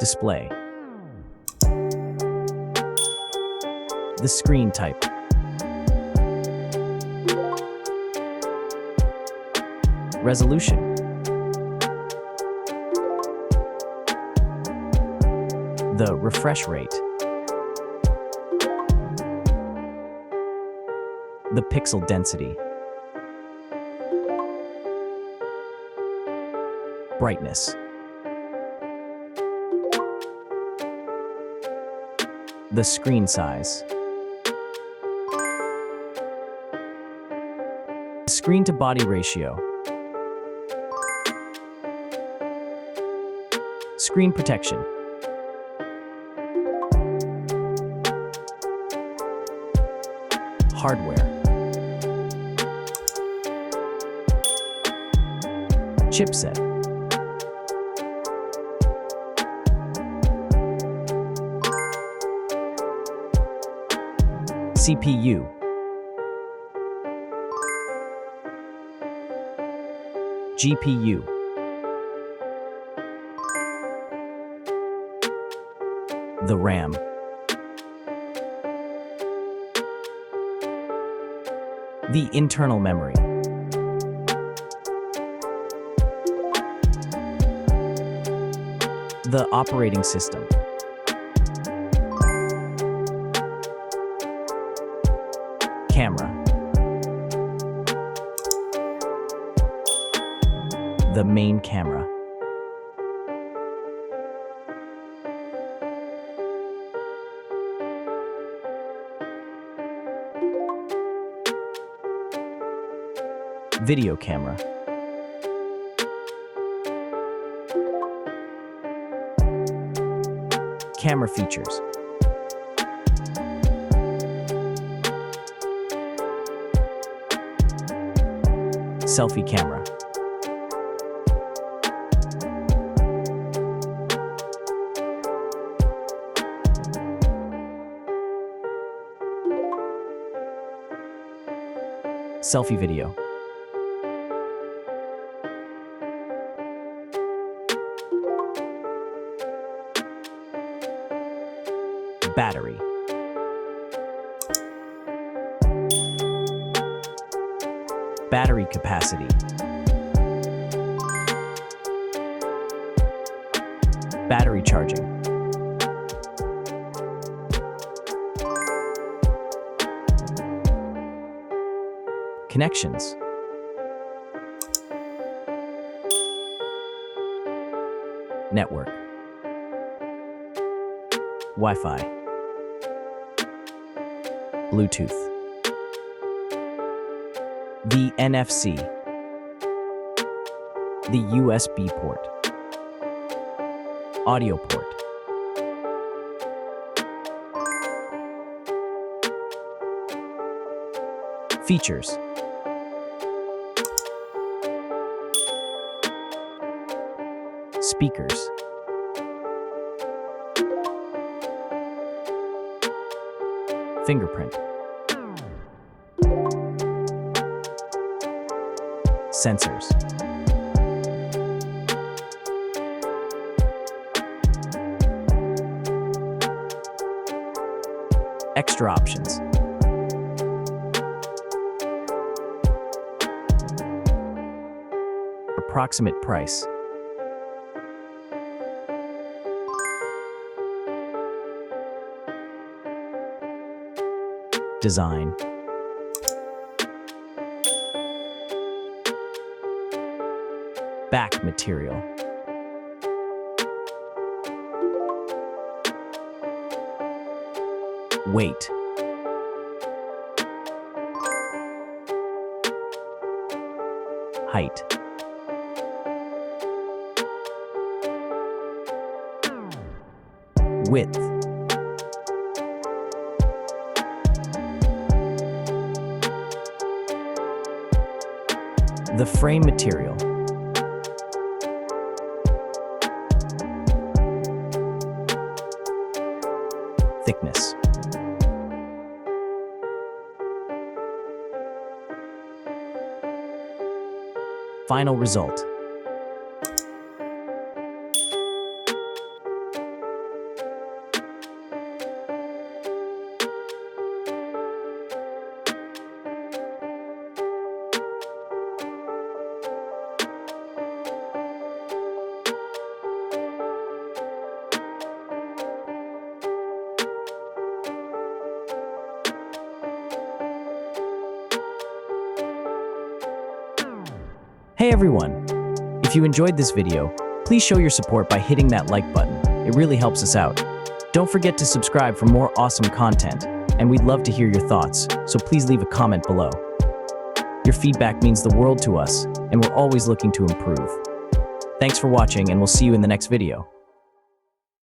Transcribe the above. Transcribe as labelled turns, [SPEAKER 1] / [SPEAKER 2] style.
[SPEAKER 1] Display. The screen type. Resolution. The refresh rate. The pixel density. Brightness. The screen size. Screen-to-body ratio. Screen protection. Hardware. Chipset. CPU. GPU. The RAM. The internal memory. The operating system. Camera. The main camera. Video camera. Camera features. Selfie camera. Selfie video. Battery. Battery capacity. Battery charging. Connections. Network. Wi-Fi. Bluetooth. The NFC. The USB port. Audio port. Features. Speakers. Fingerprint. Sensors. Extra options. Approximate price. Design. Back material. Weight. Height. Width. The frame material. Thickness. Final result. everyone! If you enjoyed this video, please show your support by hitting that like button. It really helps us out. Don't forget to subscribe for more awesome content, and we'd love to hear your thoughts, so please leave a comment below. Your feedback means the world to us, and we're always looking to improve. Thanks for watching, and we'll see you in the next video.